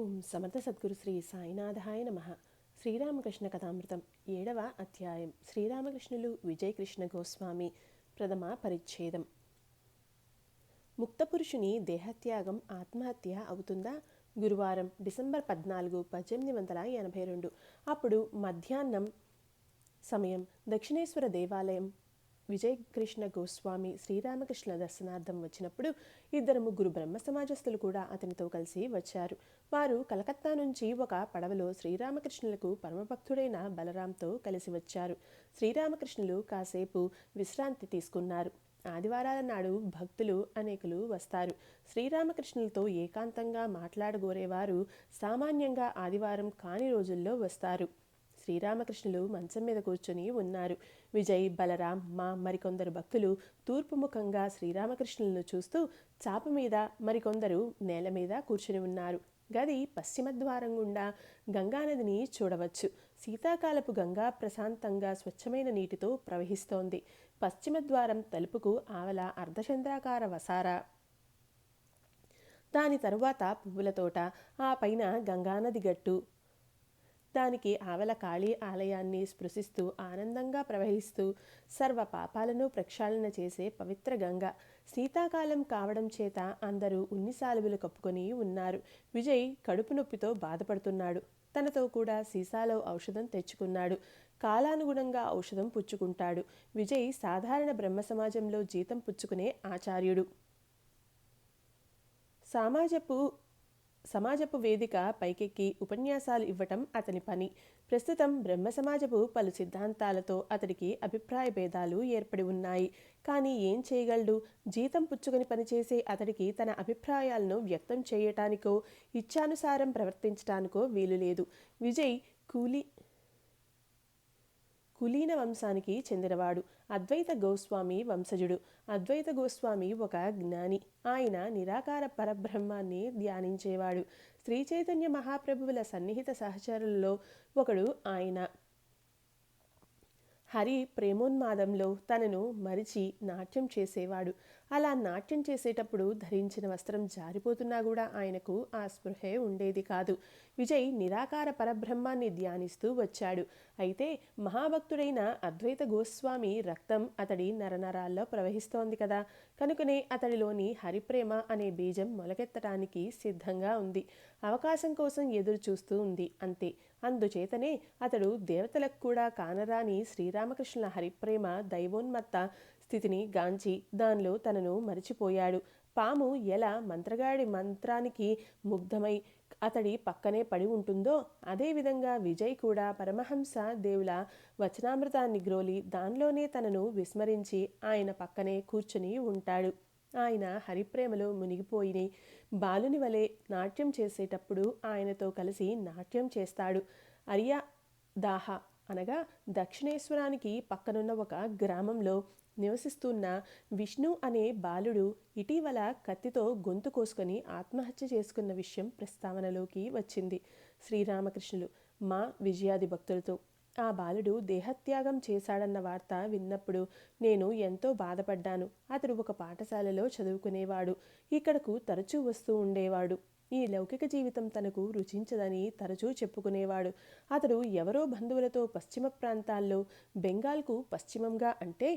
ఓం సమర్థ సద్గురు శ్రీ సాయినాథాయ నమః. శ్రీరామకృష్ణ కథామృతం 7వ అధ్యాయం. శ్రీరామకృష్ణులు విజయకృష్ణ గోస్వామి ప్రథమ పరిచ్ఛేదం. ముక్తపురుషుని దేహత్యాగం ఆత్మహత్య అవుతుందా? గురువారం డిసెంబర్ 14, 1882. అప్పుడు మధ్యాహ్నం సమయం. దక్షిణేశ్వర దేవాలయం. విజయకృష్ణ గోస్వామి శ్రీరామకృష్ణ దర్శనార్థం వచ్చినప్పుడు 2 బ్రహ్మ సమాజస్తులు కూడా అతనితో కలిసి వచ్చారు. వారు కలకత్తా నుంచి ఒక పడవలో శ్రీరామకృష్ణులకు పరమభక్తుడైన బలరాంతో కలిసి వచ్చారు. శ్రీరామకృష్ణులు కాసేపు విశ్రాంతి తీసుకున్నారు. ఆదివారాల నాడు భక్తులు అనేకులు వస్తారు. శ్రీరామకృష్ణులతో ఏకాంతంగా మాట్లాడగోరేవారు సామాన్యంగా ఆదివారం కాని రోజుల్లో వస్తారు. శ్రీరామకృష్ణులు మంచం మీద కూర్చొని ఉన్నారు. విజయ్, బలరాం, మరికొందరు భక్తులు తూర్పు ముఖంగా శ్రీరామకృష్ణులను చూస్తూ చాప మీద, మరికొందరు నేల మీద కూర్చుని ఉన్నారు. గది పశ్చిమ ద్వారం గుండా గంగానదిని చూడవచ్చు. శీతాకాలపు గంగా ప్రశాంతంగా స్వచ్ఛమైన నీటితో ప్రవహిస్తోంది. పశ్చిమ ద్వారం తలుపుకు ఆవల అర్ధచంద్రాకార వసార, దాని తరువాత పువ్వుల తోట, ఆ పైన గంగానది గట్టు, దానికి ఆవల కాళీ ఆలయాన్ని స్పృశిస్తూ ఆనందంగా ప్రవహిస్తూ సర్వ పాపాలను ప్రక్షాళన చేసే పవిత్ర గంగ. శీతాకాలం కావడం చేత అందరూ ఉన్నిసాలువులు కప్పుకొని ఉన్నారు. విజయ్ కడుపు నొప్పితో బాధపడుతున్నాడు. తనతో కూడా సీసాలో ఔషధం తెచ్చుకున్నాడు. కాలానుగుణంగా ఔషధం పుచ్చుకుంటాడు. విజయ్ సాధారణ బ్రహ్మ సమాజంలో జీతం పుచ్చుకునే ఆచార్యుడు. సమాజపు వేదిక పైకెక్కి ఉపన్యాసాలు ఇవ్వటం అతని పని. ప్రస్తుతం బ్రహ్మ సమాజపు పలు సిద్ధాంతాలతో అతడికి అభిప్రాయ భేదాలు ఏర్పడి ఉన్నాయి. కానీ ఏం చేయగలడు? జీతం పుచ్చుకొని పనిచేసే అతడికి తన అభిప్రాయాలను వ్యక్తం చేయటానికో ఇచ్ఛానుసారం ప్రవర్తించటానికో వీలు లేదు. విజయ్ కులీన వంశానికి చెందినవాడు. అద్వైత గోస్వామి వంశజుడు. అద్వైత గోస్వామి ఒక జ్ఞాని. ఆయన నిరాకార పరబ్రహ్మాన్ని ధ్యానించేవాడు. శ్రీ చైతన్య మహాప్రభువుల సన్నిహిత సహచరులలో ఒకడు ఆయన. హరి ప్రేమోన్మాదంలో తనను మరిచి నాట్యం చేసేవాడు. అలా నాట్యం చేసేటప్పుడు ధరించిన వస్త్రం జారిపోతున్నా కూడా ఆయనకు ఆ స్పృహే ఉండేది కాదు. విజయ్ నిరాకార పరబ్రహ్మాన్ని ధ్యానిస్తూ వచ్చాడు. అయితే మహాభక్తుడైన అద్వైత గోస్వామి రక్తం అతడి నరనరాల్లో ప్రవహిస్తోంది కదా. కనుకనే అతడిలోని హరిప్రేమ అనే బీజం మొలకెత్తడానికి సిద్ధంగా ఉంది. అవకాశం కోసం ఎదురు చూస్తూ ఉంది, అంతే. అందుచేతనే అతడు దేవతలకు కూడా కానరాని శ్రీరామకృష్ణుల హరిప్రేమ దైవోన్మత్త స్థితిని గాంచి దానిలో తనను మరిచిపోయాడు. పాము ఎలా మంత్రగాడి మంత్రానికి ముగ్ధమై అతడి పక్కనే పడి ఉంటుందో అదేవిధంగా విజయ్ కూడా పరమహంస దేవుల వచనామృతాన్ని గ్రోలి దానిలోనే తనను విస్మరించి ఆయన పక్కనే కూర్చుని ఉంటాడు. ఆయన హరిప్రేమలో మునిగిపోయి బాలుని వలె నాట్యం చేసేటప్పుడు ఆయనతో కలిసి నాట్యం చేస్తాడు. అరియాదాహ అనగా దక్షిణేశ్వరానికి పక్కనున్న ఒక గ్రామంలో నివసిస్తున్న విష్ణు అనే బాలుడు ఇటీవల కత్తితో గొంతు కోసుకొని ఆత్మహత్య చేసుకున్న విషయం ప్రస్తావనలోకి వచ్చింది. శ్రీరామకృష్ణులు విజయాది భక్తులతో ఆ బాలుడు దేహత్యాగం చేశాడన్న వార్త విన్నప్పుడు నేను ఎంతో బాధపడ్డాను. అతడు ఒక పాఠశాలలో చదువుకునేవాడు. ఇక్కడకు తరచూ వస్తూ ఉండేవాడు. ఈ లౌకిక జీవితం తనకు రుచించదని తరచూ చెప్పుకునేవాడు. అతడు ఎవరో బంధువులతో పశ్చిమ ప్రాంతాల్లో, బెంగాల్కు పశ్చిమంగా అంటే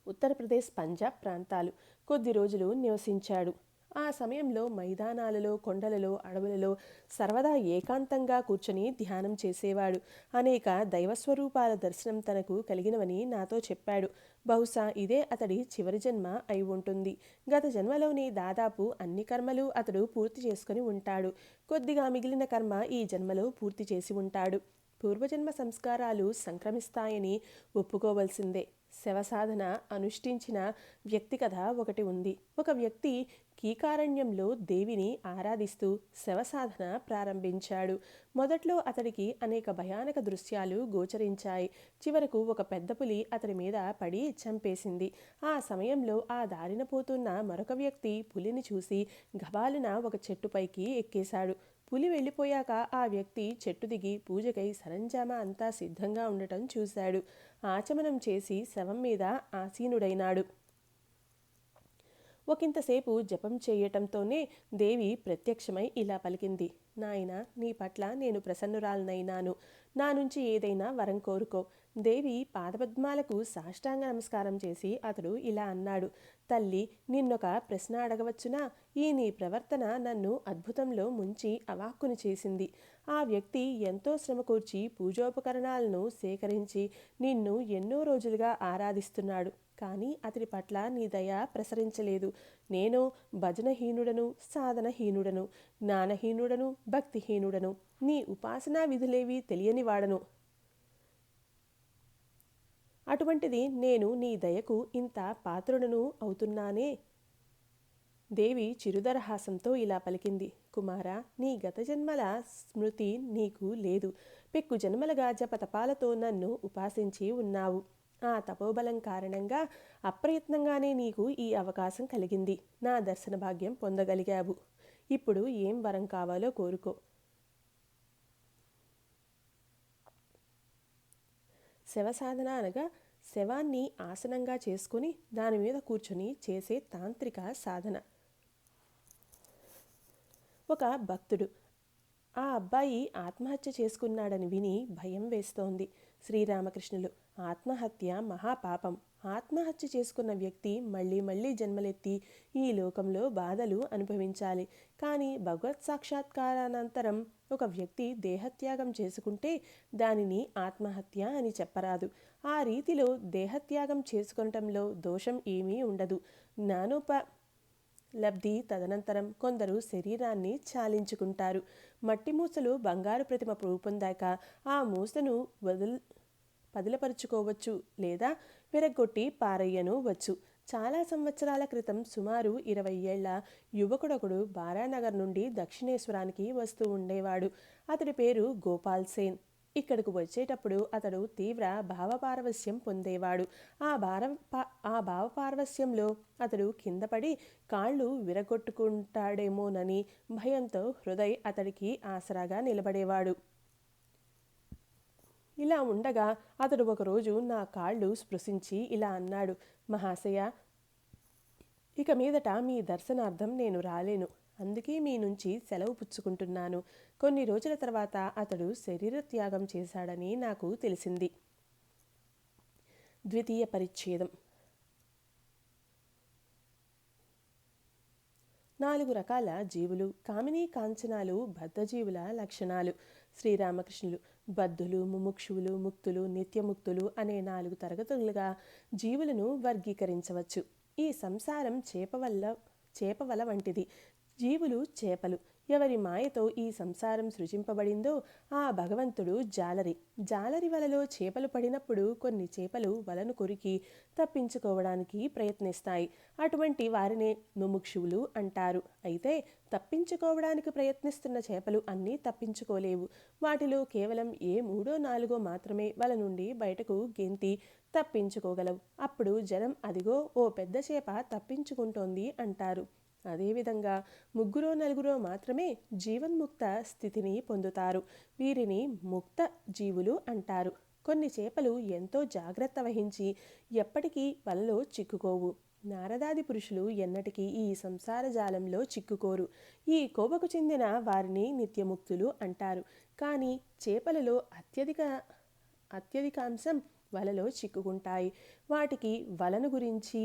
ఉత్తరప్రదేశ్, పంజాబ్ ప్రాంతాలు కొద్ది రోజులు నివసించాడు. ఆ సమయంలో మైదానాలలో, కొండలలో, అడవులలో సర్వదా ఏకాంతంగా కూర్చొని ధ్యానం చేసేవాడు. అనేక దైవస్వరూపాల దర్శనం తనకు కలిగినవని నాతో చెప్పాడు. బహుశా ఇదే అతడి చివరి జన్మ అయి ఉంటుంది. గత జన్మలోని దాదాపు అన్ని కర్మలు అతడు పూర్తి చేసుకుని ఉంటాడు. కొద్దిగా మిగిలిన కర్మ ఈ జన్మలో పూర్తి చేసి ఉంటాడు. పూర్వజన్మ సంస్కారాలు సంక్రమిస్తాయని ఒప్పుకోవలసిందే. శవసాధన అనుష్ఠించిన వ్యక్తి కథ ఒకటి ఉంది. ఒక వ్యక్తి కీకారణ్యంలో దేవిని ఆరాధిస్తూ శవసాధన ప్రారంభించాడు. మొదట్లో అతడికి అనేక భయానక దృశ్యాలు గోచరించాయి. చివరకు ఒక పెద్ద పులి అతడి మీద పడి చంపేసింది. ఆ సమయంలో ఆ దారిన పోతున్న మరొక వ్యక్తి పులిని చూసి గబాలున ఒక చెట్టుపైకి ఎక్కేశాడు. పులి వెళ్ళిపోయాక ఆ వ్యక్తి చెట్టు దిగి పూజకై సరంజామా అంతా సిద్ధంగా ఉండటం చూశాడు. ఆచమనం చేసి శవం మీద ఆసీనుడైనాడు. ఒకంతసేపు జపం చేయటంతోనే దేవి ప్రత్యక్షమై ఇలా పలికింది. నాయనా, నీ పట్ల నేను ప్రసన్నురాలనైనాను. నా నుంచి ఏదైనా వరం కోరుకో. దేవి పాదపద్మాలకు సాష్టాంగ నమస్కారం చేసి అతడు ఇలా అన్నాడు. తల్లి, నిన్నొక ప్రశ్న అడగవచ్చునా? ఈ నీ ప్రవర్తన నన్ను అద్భుతంలో ముంచి అవాక్కుని చేసింది. ఆ వ్యక్తి ఎంతో శ్రమ కూర్చి పూజోపకరణాలను సేకరించి నిన్ను ఎన్నో రోజులుగా ఆరాధిస్తున్నాడు. కానీ అతడి పట్ల నీ దయ ప్రసరించలేదు. నేను భజనహీనుడను, సాధనహీనుడను, జ్ఞానహీనుడను, భక్తిహీనుడను, నీ ఉపాసనా విధులేవి తెలియని వాడను. అటువంటిది నేను నీ దయకు ఇంత పాత్రుడను అవుతున్నానే. దేవి చిరుదరహాసంతో ఇలా పలికింది. కుమారా, నీ గత జన్మల స్మృతి నీకు లేదు. పెక్కు జన్మలుగా జపతపాలతో నన్ను ఉపాసించి ఉన్నావు. ఆ తపోబలం కారణంగా అప్రయత్నంగానే నీకు ఈ అవకాశం కలిగింది. నా దర్శన భాగ్యం పొందగలిగావు. ఇప్పుడు ఏం వరం కావాలో కోరుకో. శవసాధన అనగా శవాన్ని ఆసనంగా చేసుకుని దాని మీద కూర్చొని చేసే తాంత్రిక సాధన. ఒక భక్తుడు ఆ అబ్బాయి ఆత్మహత్య చేసుకున్నాడని విని భయం వేస్తోంది. శ్రీరామకృష్ణులు, ఆత్మహత్య మహాపాపం. ఆత్మహత్య చేసుకున్న వ్యక్తి మళ్ళీ మళ్ళీ జన్మలెత్తి ఈ లోకంలో బాధలు అనుభవించాలి. కానీ భగవత్ సాక్షాత్కారానంతరం ఒక వ్యక్తి దేహత్యాగం చేసుకుంటే దానిని ఆత్మహత్య అని చెప్పరాదు. ఆ రీతిలో దేహత్యాగం చేసుకొనటంలో దోషం ఏమీ ఉండదు. లబ్ధి తదనంతరం కొందరు శరీరాన్ని చాలించుకుంటారు. మట్టి మూసలు బంగారు ప్రతిమ రూపొందాక ఆ మూసను పదిలపరుచుకోవచ్చు, లేదా విరగ్గొట్టి పారయ్యను వచ్చు. చాలా సంవత్సరాల క్రితం సుమారు 20 ఏళ్ల యువకుడొకడు బారానగర్ నుండి దక్షిణేశ్వరానికి వస్తూ ఉండేవాడు. అతడి పేరు గోపాల్ సేన్. ఇక్కడకు వచ్చేటప్పుడు అతడు తీవ్ర భావపారవస్యం పొందేవాడు. ఆ భావపారవస్యంలో అతడు కిందపడి కాళ్ళు విరగొట్టుకుంటాడేమోనని భయంతో హృదయ్ అతడికి ఆసరాగా నిలబడేవాడు. ఇలా ఉండగా అతడు ఒకరోజు నా కాళ్ళు స్పృశించి ఇలా అన్నాడు. మహాశయ, ఇక మీదట మీ దర్శనార్థం నేను రాలేను. అందుకే మీ నుంచి సెలవు పుచ్చుకుంటున్నాను. కొన్ని రోజుల తర్వాత అతడు శరీర త్యాగం చేశాడని నాకు తెలిసింది. ద్వితీయ పరిచ్ఛేదం. 4 రకాల జీవులు. కామినీ కాంచనాలు బద్ధజీవుల లక్షణాలు. శ్రీరామకృష్ణులు, బద్ధులు, ముముక్షువులు, ముక్తులు, నిత్యముక్తులు అనే 4 తరగతులుగా జీవులను వర్గీకరించవచ్చు. ఈ సంసారం చేపవల వంటిది. జీవులు చేపలు. ఎవరి మాయతో ఈ సంసారం సృజింపబడిందో ఆ భగవంతుడు జాలరి. జాలరి వలలో చేపలు పడినప్పుడు కొన్ని చేపలు వలను కొరికి తప్పించుకోవడానికి ప్రయత్నిస్తాయి. అటువంటి వారినే ముముక్షువులు అంటారు. అయితే తప్పించుకోవడానికి ప్రయత్నిస్తున్న చేపలు అన్నీ తప్పించుకోలేవు. వాటిలో కేవలం 3-4 మాత్రమే వల నుండి బయటకు గెంతి తప్పించుకోగలవు. అప్పుడు జనం అదిగో ఓ పెద్ద చేప తప్పించుకుంటోంది అంటారు. అదేవిధంగా 3-4 మాత్రమే జీవన్ముక్త స్థితిని పొందుతారు. వీరిని ముక్త జీవులు అంటారు. కొన్ని చేపలు ఎంతో జాగ్రత్త వహించి ఎప్పటికీ వలలో చిక్కుకోవు. నారదాది పురుషులు ఎన్నటికీ ఈ సంసార జాలంలో చిక్కుకోరు. ఈ కోవకు చెందిన వారిని నిత్యముక్తులు అంటారు. కానీ చేపలలో అత్యధికాంశం వలలో చిక్కుకుంటాయి. వాటికి వలను గురించి,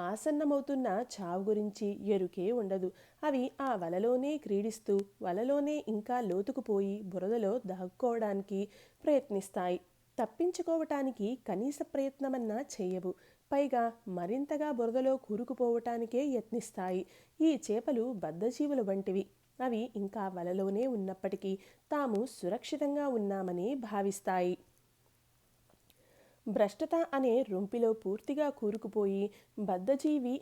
ఆసన్నమవుతున్న చావు గురించి ఎరుకే ఉండదు. అవి ఆ వలలోనే క్రీడిస్తూ వలలోనే ఇంకా లోతుకుపోయి బురదలో దాక్కోవడానికి ప్రయత్నిస్తాయి. తప్పించుకోవటానికి కనీస ప్రయత్నమన్నా చేయవు. పైగా మరింతగా బురదలో కూరుకుపోవటానికే యత్నిస్తాయి. ఈ చేపలు బద్ధజీవుల వంటివి. అవి ఇంకా వలలోనే ఉన్నప్పటికీ తాము సురక్షితంగా ఉన్నామని భావిస్తాయి. భ్రష్టత అనే రొంపిలో పూర్తిగా కూరుకుపోయి బద్ధజీవి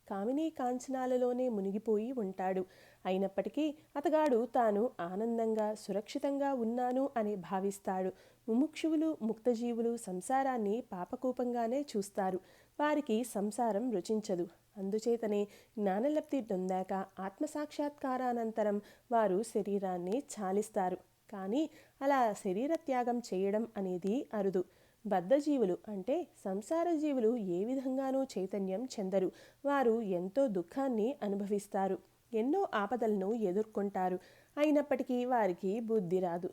కామినీ కాంచనాలలోనే మునిగిపోయి ఉంటాడు. అయినప్పటికీ అతగాడు తాను ఆనందంగా సురక్షితంగా ఉన్నాను అని భావిస్తాడు. ముముక్షువులు, ముక్తజీవులు సంసారాన్ని పాపకూపంగానే చూస్తారు. వారికి సంసారం రుచించదు. అందుచేతనే జ్ఞానలబ్ధి పొందాక ఆత్మసాక్షాత్కారానంతరం వారు శరీరాన్ని చాలిస్తారు. కానీ అలా శరీర త్యాగం చేయడం అనేది అరుదు. బద్ధజీవులు అంటే సంసార జీవులు ఏ విధంగానూ చైతన్యం చెందరు. వారు ఎంతో దుఃఖాన్ని అనుభవిస్తారు, ఎన్నో ఆపదలను ఎదుర్కొంటారు. అయినప్పటికీ వారికి బుద్ధి రాదు.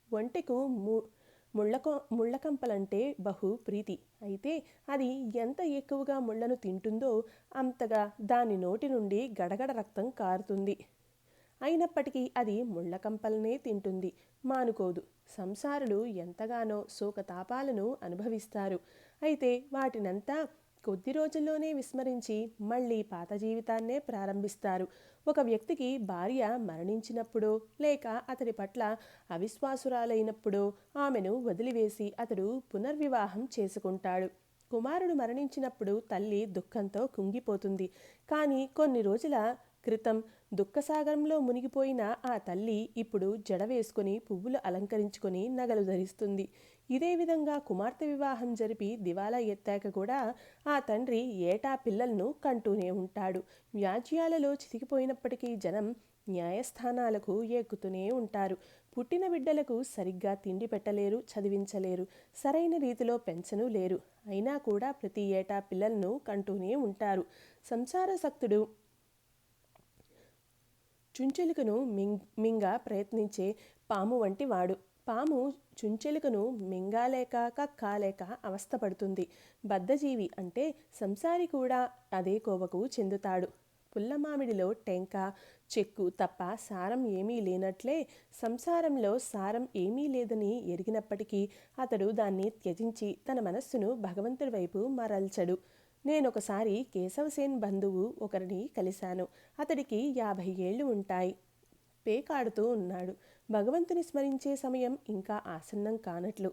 ఒంటెకు ముళ్ళకంపలంటే బహు ప్రీతి. అయితే అది ఎంత ఎక్కువగా ముళ్ళను తింటుందో అంతగా దాని నోటి నుండి గడగడ రక్తం కారుతుంది. అయినప్పటికీ అది ముళ్ళకంపలనే తింటుంది, మానుకోదు. సంసారులు ఎంతగానో శోకతాపాలను అనుభవిస్తారు. అయితే వాటినంతా కొద్ది రోజుల్లోనే విస్మరించి మళ్ళీ పాత జీవితాన్నే ప్రారంభిస్తారు. ఒక వ్యక్తికి భార్య మరణించినప్పుడో లేక అతడి పట్ల అవిశ్వాసురాలైనప్పుడో ఆమెను వదిలివేసి అతడు పునర్వివాహం చేసుకుంటాడు. కుమారుడు మరణించినప్పుడు తల్లి దుఃఖంతో కుంగిపోతుంది. కానీ కొన్ని రోజుల క్రితం దుఃఖసాగరంలో మునిగిపోయిన ఆ తల్లి ఇప్పుడు జడ వేసుకొని పువ్వులు అలంకరించుకొని నగలు ధరిస్తుంది. ఇదే విధంగా కుమార్తె వివాహం జరిపి దివాలా ఎత్తాక కూడా ఆ తండ్రి ఏటా పిల్లలను కంటూనే ఉంటాడు. వ్యాజ్యాలలో చితికిపోయినప్పటికీ జనం న్యాయస్థానాలకు ఎక్కుతూనే ఉంటారు. పుట్టిన బిడ్డలకు సరిగ్గా తిండి పెట్టలేరు, చదివించలేరు, సరైన రీతిలో పెంచను లేరు. అయినా కూడా ప్రతి ఏటా పిల్లలను కంటూనే ఉంటారు. సంసారాసక్తుడు చుంచెలుకను మింగ ప్రయత్నించే పాము వంటి వాడు. పాము చుంచెలుకను మింగాలేక కక్కాలేక అవస్థపడుతుంది. బద్ధజీవి అంటే సంసారి కూడా అదే కోవకు చెందుతాడు. పుల్లమామిడిలో టెంక చెక్కు తప్ప సారం ఏమీ లేనట్లే సంసారంలో సారం ఏమీ లేదని ఎరిగినప్పటికీ అతడు దాన్ని త్యజించి తన మనస్సును భగవంతుడి వైపు మరల్చడు. నేనొకసారి కేశవసేన్ బంధువు ఒకరిని కలిశాను. అతడికి 50 ఏళ్ళు ఉంటాయి. పేకాడుతూ ఉన్నాడు. భగవంతుని స్మరించే సమయం ఇంకా ఆసన్నం కానట్లు.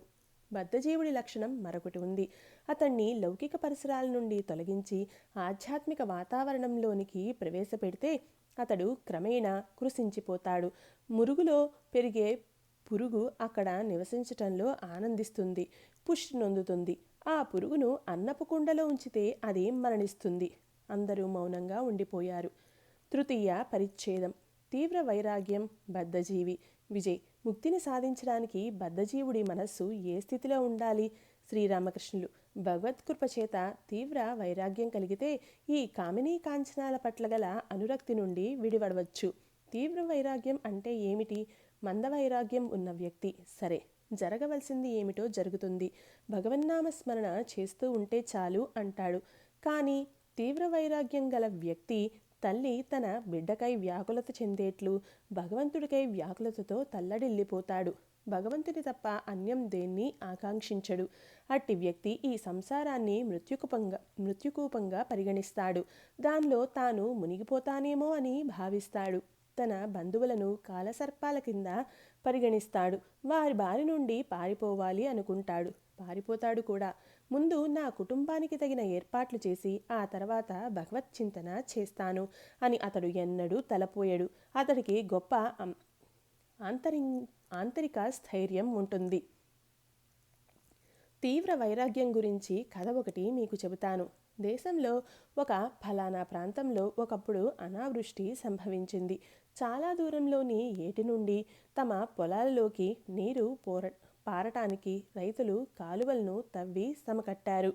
బద్ధజీవుడి లక్షణం మరొకటి ఉంది. అతన్ని లౌకిక పరిసరాల నుండి తొలగించి ఆధ్యాత్మిక వాతావరణంలోనికి ప్రవేశపెడితే అతడు క్రమేణా కృశించిపోతాడు. మురుగులో పెరిగే పురుగు అక్కడ నివసించటంలో ఆనందిస్తుంది, పుష్టి నొందుతుంది. ఆ పురుగును అన్నపు కుండలో ఉంచితే అది మరణిస్తుంది. అందరూ మౌనంగా ఉండిపోయారు. తృతీయ పరిచ్ఛేదం. తీవ్ర వైరాగ్యం, బద్ధజీవి. విజయ్. ముక్తిని సాధించడానికి బద్ధజీవుడి మనస్సు ఏ స్థితిలో ఉండాలి? శ్రీరామకృష్ణులు. భగవత్కృప చేత తీవ్ర వైరాగ్యం కలిగితే ఈ కామినీ కాంచనాల పట్ల గల అనురక్తి నుండి విడివడవచ్చు. తీవ్ర వైరాగ్యం అంటే ఏమిటి? మంద వైరాగ్యం ఉన్న వ్యక్తి సరే, జరగవలసింది ఏమిటో జరుగుతుంది, భగవన్నామ స్మరణ చేస్తూ ఉంటే చాలు అంటాడు. కానీ తీవ్ర వైరాగ్యం గల వ్యక్తి తల్లి తన బిడ్డకై వ్యాకులత చెందేట్లు భగవంతుడికై వ్యాకులతతో తల్లడిల్లిపోతాడు. భగవంతుని తప్ప అన్యం దేన్ని ఆకాంక్షించడు. అట్టి వ్యక్తి ఈ సంసారాన్ని మృత్యుకూపంగా పరిగణిస్తాడు. దానిలో తాను మునిగిపోతానేమో అని భావిస్తాడు. తన బంధువులను కాలసర్పాల కింద పరిగణిస్తాడు. వారి బారి నుండి పారిపోవాలి అనుకుంటాడు. పారిపోతాడు కూడా. ముందు నా కుటుంబానికి తగిన ఏర్పాట్లు చేసి ఆ తర్వాత భగవత్ చింతన చేస్తాను అని అతడు ఎన్నడూ తలపోయాడు. అతడికి గొప్ప ఆంతరిక స్థైర్యం ఉంటుంది. తీవ్ర వైరాగ్యం గురించి కథ ఒకటి మీకు చెబుతాను. దేశంలో ఒక ఫలానా ప్రాంతంలో ఒకప్పుడు అనావృష్టి సంభవించింది. చాలా దూరంలోని ఏటి నుండి తమ పొలాలలోకి నీరు పారటానికి రైతులు కాలువలను తవ్వి సమకట్టారు.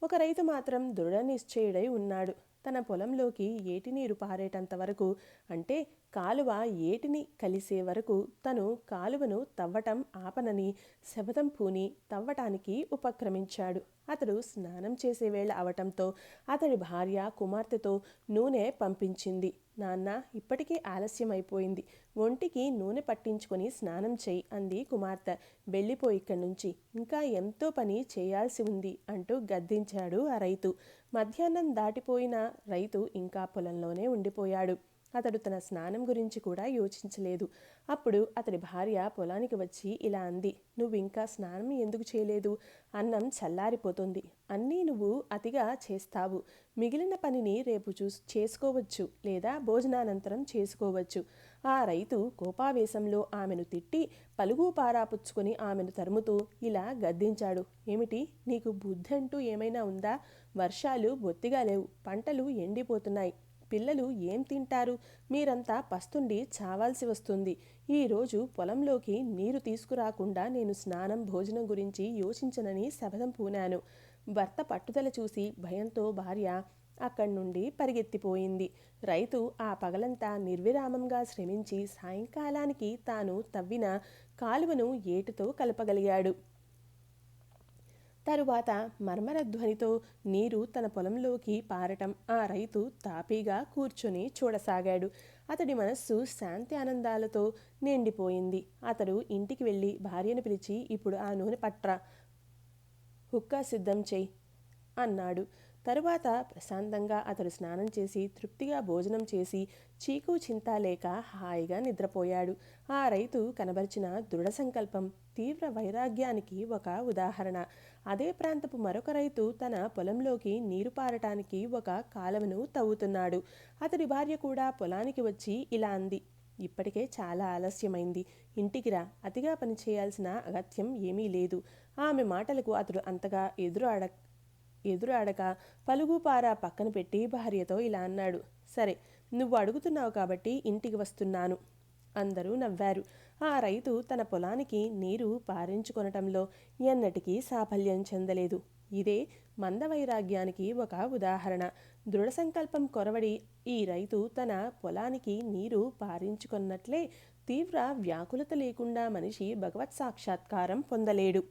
ఒక రైతు మాత్రం దృఢ నిశ్చయుడై ఉన్నాడు. తన పొలంలోకి ఏటి నీరు పారేటంత వరకు, అంటే కాలువ ఏటిని కలిసే వరకు తను కాలువను తవ్వటం ఆపనని శపథం పూని తవ్వటానికి ఉపక్రమించాడు. అతడు స్నానం చేసే వేళ అవటంతో అతడి భార్య కుమార్తెతో నూనె పంపించింది. నాన్న, ఇప్పటికే ఆలస్యం అయిపోయింది, ఒంటికి నూనె పట్టించుకొని స్నానం చేయి అంది కుమార్తె. వెళ్ళిపో ఇక్కడి నుంచి, ఇంకా ఎంతో పని చేయాల్సి ఉంది అంటూ గద్దించాడు ఆ రైతు. మధ్యాహ్నం దాటిపోయిన రైతు ఇంకా పొలంలోనే ఉండిపోయాడు. అతడు తన స్నానం గురించి కూడా యోచించలేదు. అప్పుడు అతడి భార్య పొలానికి వచ్చి ఇలా అంది, నువ్వు ఇంకా స్నానం ఎందుకు చేయలేదు? అన్నం చల్లారిపోతుంది. అన్నీ నువ్వు అతిగా చేస్తావు. మిగిలిన పనిని రేపు చేసుకోవచ్చు, లేదా భోజనానంతరం చేసుకోవచ్చు. ఆ రైతు కోపావేశంలో ఆమెను తిట్టి పలుగు పారాపుచ్చుకొని ఆమెను తరుముతూ ఇలా గద్దించాడు. ఏమిటి, నీకు బుద్ధి అంటూ ఏమైనా ఉందా? వర్షాలు బొత్తిగా లేవు, పంటలు ఎండిపోతున్నాయి, పిల్లలు ఏం తింటారు? మీరంతా పస్తుండి చావాల్సి వస్తుంది. ఈరోజు పొలంలోకి నీరు తీసుకురాకుండా నేను స్నానం భోజనం గురించి యోచించనని శపథం పూనాను. భర్త పట్టుదల చూసి భయంతో భార్య అక్కడి నుండి పరిగెత్తిపోయింది. రైతు ఆ పగలంతా నిర్విరామంగా శ్రమించి సాయంకాలానికి తాను తవ్విన కాలువను ఏటితో కలపగలిగాడు. తరువాత మర్మర ధ్వనితో నీరు తన పొలంలోకి పారటం ఆ రైతు తాపీగా కూర్చొని చూడసాగాడు. అతడి మనస్సు శాంతి ఆనందాలతో నిండిపోయింది. అతడు ఇంటికి వెళ్ళి భార్యను పిలిచి, ఇప్పుడు ఆ నూనె పట్రా, హుక్కా సిద్ధం చెయ్యి అన్నాడు. తరువాత ప్రశాంతంగా అతడు స్నానం చేసి తృప్తిగా భోజనం చేసి చీకు చింత లేక హాయిగా నిద్రపోయాడు. ఆ రైతు కనబరిచిన దృఢ సంకల్పం తీవ్ర వైరాగ్యానికి ఒక ఉదాహరణ. అదే ప్రాంతపు మరొక రైతు తన పొలంలోకి నీరు పారటానికి ఒక కాలువను తవ్వుతున్నాడు. అతడి భార్య కూడా పొలానికి వచ్చి ఇలా అంది, ఇప్పటికే చాలా ఆలస్యమైంది, ఇంటికి రా, అతిగా పనిచేయాల్సిన అగత్యం ఏమీ లేదు. ఆమె మాటలకు అతడు అంతగా ఎదురాడక పలుగుపారా పక్కన పెట్టి భార్యతో ఇలా అన్నాడు, సరే, నువ్వు అడుగుతున్నావు కాబట్టి ఇంటికి వస్తున్నాను. అందరూ నవ్వారు. ఆ రైతు తన పొలానికి నీరు పారించుకొనటంలో ఎన్నటికీ సాఫల్యం చెందలేదు. ఇదే మందవైరాగ్యానికి ఒక ఉదాహరణ. దృఢ సంకల్పం కొరవడి ఈ రైతు తన పొలానికి నీరు పారించుకొన్నట్లే తీవ్ర వ్యాకులత లేకుండా మనిషి భగవత్ సాక్షాత్కారం పొందలేడు.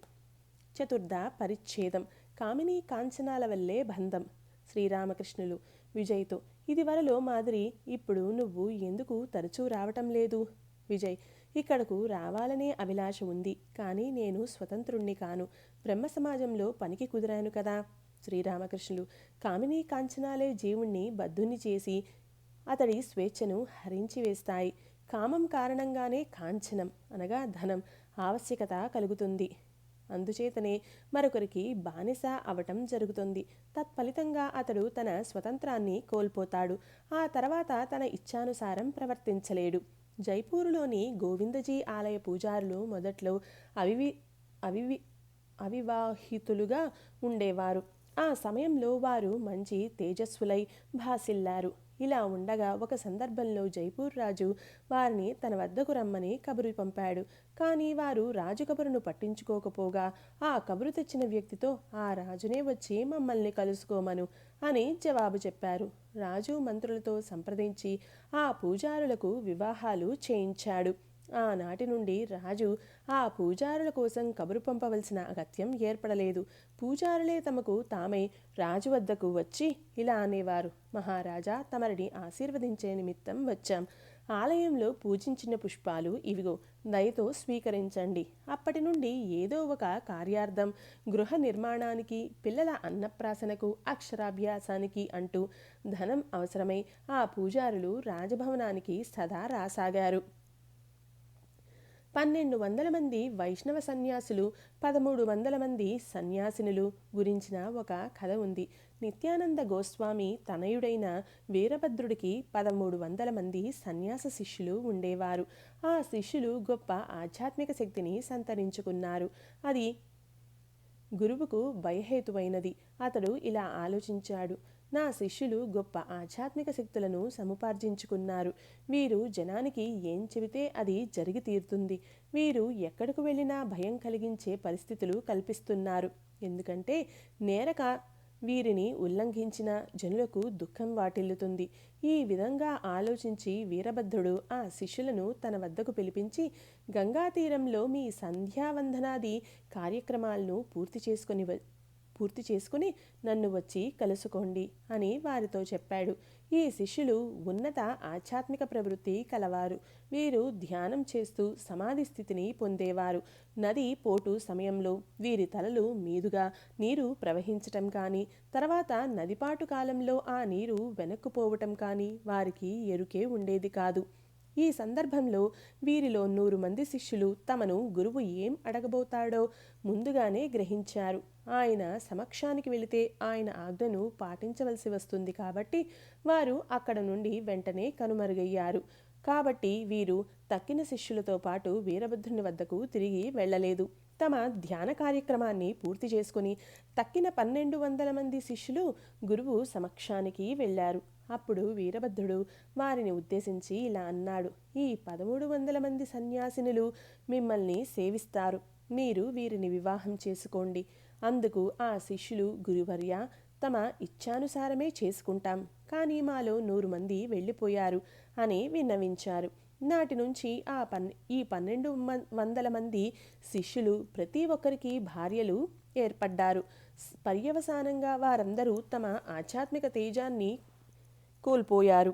చతుర్థ పరిచ్ఛేదం. కామినీ కాంచనాల వల్లే బంధం. శ్రీరామకృష్ణులు విజయ్తో, ఇదివరలో మాదిరి ఇప్పుడు నువ్వు ఎందుకు తరచూ రావటం లేదు? విజయ్, ఇక్కడకు రావాలనే అభిలాష ఉంది, కానీ నేను స్వతంత్రుణ్ణి కాను, బ్రహ్మ సమాజంలో పనికి కుదిరాను కదా. శ్రీరామకృష్ణులు, కామినీ కాంచనాలే జీవుణ్ణి బద్ధుని చేసి అతడి స్వేచ్ఛను హరించి వేస్తాయి. కామం కారణంగానే కాంచనం అనగా ధనం ఆవశ్యకత కలుగుతుంది. అందుచేతనే మరొకరికి బానిస అవటం జరుగుతుంది. తత్ఫలితంగా అతడు తన స్వతంత్రాన్ని కోల్పోతాడు. ఆ తర్వాత తన ఇచ్ఛానుసారం ప్రవర్తించలేడు. జైపూరులోని గోవిందజీ ఆలయ పూజారులు మొదట్లో అవివాహితులుగా ఉండేవారు. ఆ సమయంలో వారు మంచి తేజస్సులై భాసిల్లారు. ఇలా ఉండగా ఒక సందర్భంలో జైపూర్ రాజు వారిని తన వద్దకు రమ్మని కబురు పంపాడు. కానీ వారు రాజు కబురును పట్టించుకోకపోగా ఆ కబురు తెచ్చిన వ్యక్తితో, ఆ రాజునే వచ్చి మమ్మల్ని కలుసుకోమను అని జవాబు చెప్పారు. రాజు మంత్రులతో సంప్రదించి ఆ పూజారులకు వివాహాలు చేయించాడు. ఆనాటి నుండి రాజు ఆ పూజారుల కోసం కబురు పంపవలసిన అగత్యం ఏర్పడలేదు. పూజారులే తమకు తామై రాజు వద్దకు వచ్చి ఇలా అనేవారు, మహారాజా, తమరిని ఆశీర్వదించే నిమిత్తం వచ్చాం. ఆలయంలో పూజించిన పుష్పాలు ఇవిగో, దయతో స్వీకరించండి. అప్పటి నుండి ఏదో ఒక కార్యార్థం, గృహ నిర్మాణానికి, పిల్లల అన్నప్రాసనకు, అక్షరాభ్యాసానికి అంటూ ధనం అవసరమై ఆ పూజారులు రాజభవనానికి సదా రాసాగారు. 1200 మంది వైష్ణవ సన్యాసులు, 1300 మంది సన్యాసినులు గురించిన ఒక కథ ఉంది. నిత్యానంద గోస్వామి తనయుడైన వీరభద్రుడికి 1300 మంది సన్యాస శిష్యులు ఉండేవారు. ఆ శిష్యులు గొప్ప ఆధ్యాత్మిక శక్తిని సంతరించుకున్నారు. అది గురువుకు భయహేతువైనది. అతడు ఇలా ఆలోచించాడు, నా శిష్యులు గొప్ప ఆధ్యాత్మిక శక్తులను సముపార్జించుకున్నారు. వీరు జనానికి ఏం చెబితే అది జరిగి తీరుతుంది. వీరు ఎక్కడకు వెళ్ళినా భయం కలిగించే పరిస్థితులు కల్పిస్తున్నారు. ఎందుకంటే నేరక వీరిని ఉల్లంఘించిన జనులకు దుఃఖం వాటిల్లుతుంది. ఈ విధంగా ఆలోచించి వీరభద్రుడు ఆ శిష్యులను తన వద్దకు పిలిపించి, గంగా తీరంలో మీ సంధ్యావందనాది కార్యక్రమాలను పూర్తి చేసుకుని నన్ను వచ్చి కలుసుకోండి అని వారితో చెప్పాడు. ఈ శిష్యులు ఉన్నత ఆధ్యాత్మిక ప్రవృత్తి కలవారు. వీరు ధ్యానం చేస్తూ సమాధి స్థితిని పొందేవారు. నది పోటు సమయంలో వీరి తలలు మీదుగా నీరు ప్రవహించటం కానీ, తర్వాత నదిపాటు కాలంలో ఆ నీరు వెనక్కుపోవటం కానీ వారికి ఎరుకే ఉండేది కాదు. ఈ సందర్భంలో వీరిలో 100 మంది శిష్యులు తమను గురువు ఏం అడగబోతాడో ముందుగానే గ్రహించారు. ఆయన సమక్షానికి వెళితే ఆయన ఆజ్ఞను పాటించవలసి వస్తుంది కాబట్టి వారు అక్కడ నుండి వెంటనే కనుమరుగయ్యారు. కాబట్టి వీరు తక్కిన శిష్యులతో పాటు వీరభద్రుని వద్దకు తిరిగి వెళ్ళలేదు. తమ ధ్యాన కార్యక్రమాన్ని పూర్తి చేసుకుని తక్కిన 1200 మంది శిష్యులు గురువు సమక్షానికి వెళ్ళారు. అప్పుడు వీరభద్రుడు వారిని ఉద్దేశించి ఇలా అన్నాడు. ఈ 1300 మంది సన్యాసినులు మిమ్మల్ని సేవిస్తారు. మీరు వీరిని వివాహం చేసుకోండి. అందుకు ఆ శిష్యులు, గురువర్య, తమ ఇచ్ఛానుసారమే చేసుకుంటాం, కానీ మాలో 100 మంది వెళ్ళిపోయారు అని విన్నవించారు. నాటి నుంచి ఈ 1200 మంది శిష్యులు ప్రతి ఒక్కరికి భార్యలు ఏర్పడ్డారు. పర్యవసానంగా వారందరూ తమ ఆధ్యాత్మిక తేజాన్ని కోల్పోయారు.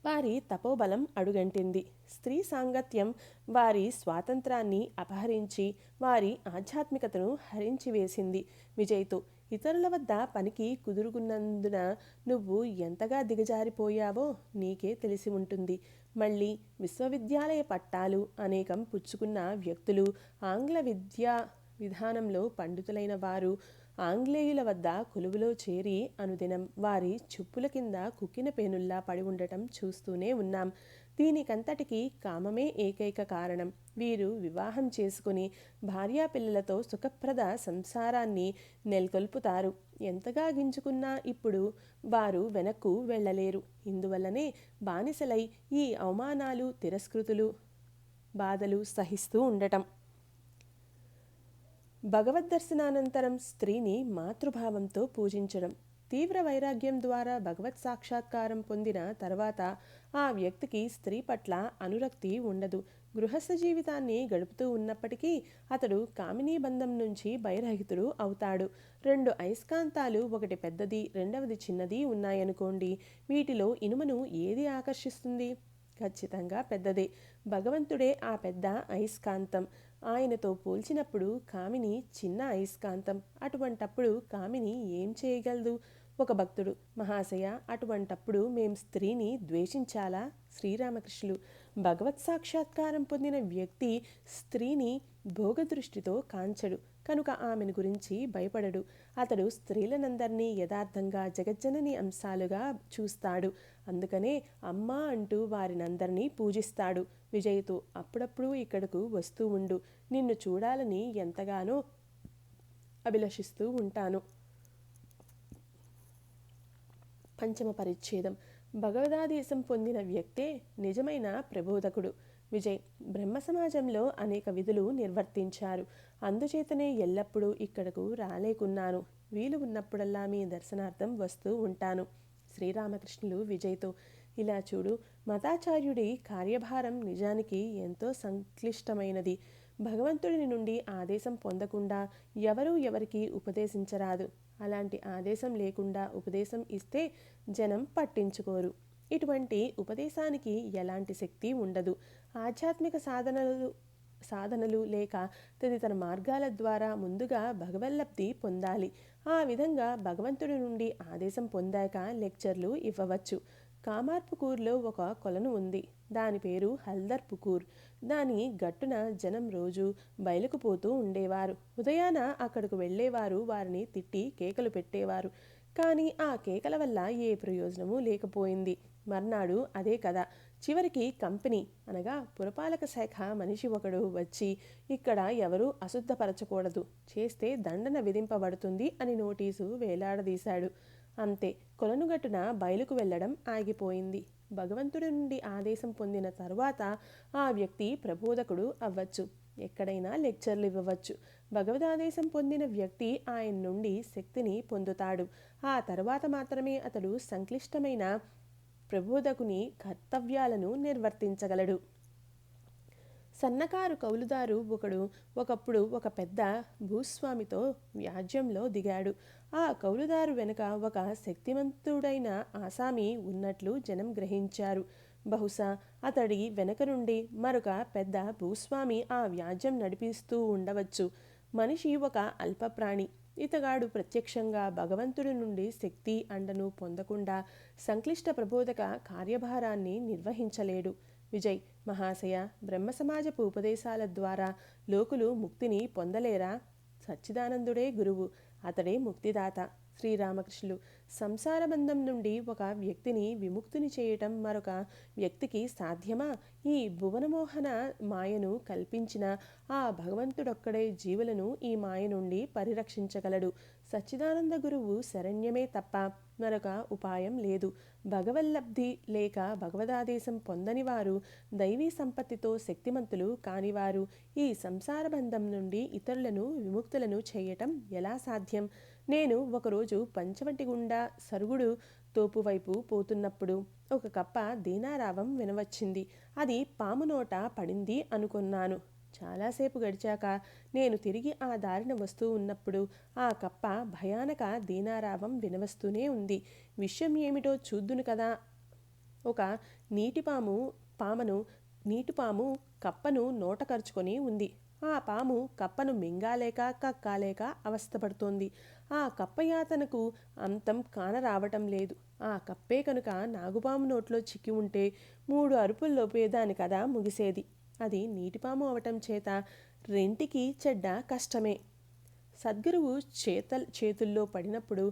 వారి తపోబలం అడుగంటింది. స్త్రీ సాంగత్యం వారి స్వాతంత్రాన్ని అపహరించి వారి ఆధ్యాత్మికతను హరించి వేసింది. విజయ్తో ఇతరుల వద్ద పనికి కుదురుకున్నందున నువ్వు ఎంతగా దిగజారిపోయావో నీకే తెలిసి ఉంటుంది. మళ్ళీ విశ్వవిద్యాలయ పట్టాలు అనేకం పుచ్చుకున్న వ్యక్తులు, ఆంగ్ల విద్యా విధానంలో పండితులైన వారు ఆంగ్లేయుల వద్ద కొలువులో చేరి అనుదినం వారి చెప్పుల కింద కుక్కిన పేనుల్లా పడి ఉండటం చూస్తూనే ఉన్నాం. దీనికంతటికీ కామమే ఏకైక కారణం. వీరు వివాహం చేసుకుని భార్యాపిల్లలతో సుఖప్రద సంసారాన్ని నెలకొల్పుతారు. ఎంతగా గింజుకున్నా ఇప్పుడు వారు వెనక్కు వెళ్ళలేరు. ఇందువల్లనే బానిసలై ఈ అవమానాలు, తిరస్కృతులు, బాధలు సహిస్తూ ఉండటం. భగవద్దర్శనానంతరం స్త్రీని మాతృభావంతో పూజించడం. తీవ్ర వైరాగ్యం ద్వారా భగవత్ సాక్షాత్కారం పొందిన తర్వాత ఆ వ్యక్తికి స్త్రీ పట్ల అనురక్తి ఉండదు. గృహస్థ జీవితాన్ని గడుపుతూ ఉన్నప్పటికీ అతడు కామినీ బంధం నుంచి బహిర్రహితుడు అవుతాడు. 2 అయస్కాంతాలు, ఒకటి పెద్దది, రెండవది చిన్నది ఉన్నాయనుకోండి. వీటిలో ఇనుమును ఏది ఆకర్షిస్తుంది? ఖచ్చితంగా పెద్దదే. భగవంతుడే ఆ పెద్ద అయస్కాంతం. ఆయనతో పోల్చినప్పుడు కామిని చిన్న అయస్కాంతం. అటువంటప్పుడు కామిని ఏం చేయగలదు? ఒక భక్తుడు, మహాశయ, అటువంటప్పుడు మేం స్త్రీని ద్వేషించాలా? శ్రీరామకృష్ణులు: భగవత్ సాక్షాత్కారం పొందిన వ్యక్తి స్త్రీని భోగదృష్టితో కాంచడు కనుక ఆమెను గురించి భయపడడు. అతడు స్త్రీలనందరినీ యథార్థంగా జగజ్జనని అంశాలుగా చూస్తాడు. అందుకనే అమ్మా అంటూ వారినందరినీ పూజిస్తాడు. విజయ్తో అప్పుడప్పుడు ఇక్కడకు వస్తూ ఉండు. నిన్ను చూడాలని ఎంతగానో అభిలషిస్తూ ఉంటాను. పంచమ పరిచ్ఛేదం. భగవదాదేశం పొందిన వ్యక్తే నిజమైన ప్రబోధకుడు. విజయ్: బ్రహ్మ సమాజంలో అనేక విధులు నిర్వర్తించారు. అందుచేతనే ఎల్లప్పుడూ ఇక్కడకు రాలేకున్నాను. వీలు ఉన్నప్పుడల్లా మీ దర్శనార్థం వస్తూ ఉంటాను. శ్రీరామకృష్ణులు విజయ్తో: ఇలా చూడు, మతాచార్యుడి కార్యభారం నిజానికి ఎంతో సంక్లిష్టమైనది. భగవంతుడి నుండి ఆదేశం పొందకుండా ఎవరూ ఎవరికి ఉపదేశించరాదు. అలాంటి ఆదేశం లేకుండా ఉపదేశం ఇస్తే జనం పట్టించుకోరు. ఇటువంటి ఉపదేశానికి ఎలాంటి శక్తి ఉండదు. ఆధ్యాత్మిక సాధనలు లేక తదితర మార్గాల ద్వారా ముందుగా భగవల్లబ్ధి పొందాలి. ఆ విధంగా భగవంతుడి నుండి ఆదేశం పొందాక లెక్చర్లు ఇవ్వవచ్చు. కామార్పుకూర్లో ఒక కొలను ఉంది. దాని పేరు హల్దర్పుకూర్. దాని గట్టున జనం రోజు బయలుకుపోతూ ఉండేవారు. ఉదయాన అక్కడకు వెళ్ళేవారు వారిని తిట్టి కేకలు పెట్టేవారు. కానీ ఆ కేకల వల్ల ఏ ప్రయోజనమూ లేకపోయింది. మర్నాడు అదే కథ. చివరికి కంపెనీ అనగా పురపాలక శాఖ మనిషి ఒకడు వచ్చి ఇక్కడ ఎవరూ అశుద్ధపరచకూడదు, చేస్తే దండన విధింపబడుతుంది అని నోటీసు వేలాడదీశాడు. అంతే, కొలనుగట్టున బయలుకు వెళ్ళడం ఆగిపోయింది. భగవంతుడి నుండి ఆదేశం పొందిన తరువాత ఆ వ్యక్తి ప్రబోధకుడు అవ్వచ్చు. ఎక్కడైనా లెక్చర్లు ఇవ్వవచ్చు. భగవదాదేశం పొందిన వ్యక్తి ఆయన నుండి శక్తిని పొందుతాడు. ఆ తర్వాత మాత్రమే అతడు సంక్లిష్టమైన ప్రబోధకుని కర్తవ్యాలను నిర్వర్తించగలడు. సన్నకారు కౌలుదారు ఒకప్పుడు ఒక పెద్ద భూస్వామితో వ్యాజ్యంలో దిగాడు. ఆ కౌలుదారు వెనుక ఒక శక్తిమంతుడైన ఆసామి ఉన్నట్లు జనం గ్రహించారు. బహుశా అతడి వెనక నుండి మరొక పెద్ద భూస్వామి ఆ వ్యాజ్యం నడిపిస్తూ ఉండవచ్చు. మనిషి ఒక అల్పప్రాణి. ఇతగాడు ప్రత్యక్షంగా భగవంతుడి నుండి శక్తి అండను పొందకుండా సంక్లిష్ట ప్రబోధక కార్యభారాన్ని నిర్వహించలేడు. విజయ్: మహాశయ, బ్రహ్మసమాజపు ఉపదేశాల ద్వారా లోకులు ముక్తిని పొందలేరా? సచ్చిదానందుడే గురువు, అతడే ముక్తిదాత. శ్రీరామకృష్ణులు: సంసార బంధం నుండి ఒక వ్యక్తిని విముక్తిని చేయటం మరొక వ్యక్తికి సాధ్యమా? ఈ భువనమోహన మాయను కల్పించిన ఆ భగవంతుడొక్కడే జీవులను ఈ మాయ నుండి పరిరక్షించగలడు. సచ్చిదానంద గురువు శరణ్యమే తప్ప మరొక ఉపాయం లేదు. భగవల్లబ్ధి లేక భగవదాదేశం పొందని వారు, దైవీ సంపత్తితో శక్తిమంతులు కానివారు ఈ సంసార బంధం నుండి ఇతరులను విముక్తులను చేయటం ఎలా సాధ్యం? నేను ఒకరోజు పంచవటి గుండా సరుగుడు తోపు వైపు పోతున్నప్పుడు ఒక కప్ప దీనారావం వినవచ్చింది. అది పాము నోట పడింది అనుకున్నాను. చాలాసేపు గడిచాక నేను తిరిగి ఆ దారిన వస్తూ ఉన్నప్పుడు ఆ కప్ప భయానక దీనారావం వినవస్తూనే ఉంది. విషయం ఏమిటో చూద్దును కదా. ఒక నీటిపాము కప్పను నోట కరుచుకొని ఉంది. ఆ పాము కప్పను మింగాలేక కక్కాలేక అవస్థపడుతోంది. ఆ కప్ప యాతనకు అంతం కానరావటం లేదు. ఆ కప్పే కనుక నాగుపాము నోట్లో చిక్కి ఉంటే 3 అరుపుల్లోపే దాని కథ ముగిసేది. అది నీటిపాము అవటం చేత రెంటికి చెడ్డ కష్టమే. సద్గురువు చేతుల్లో పడినప్పుడు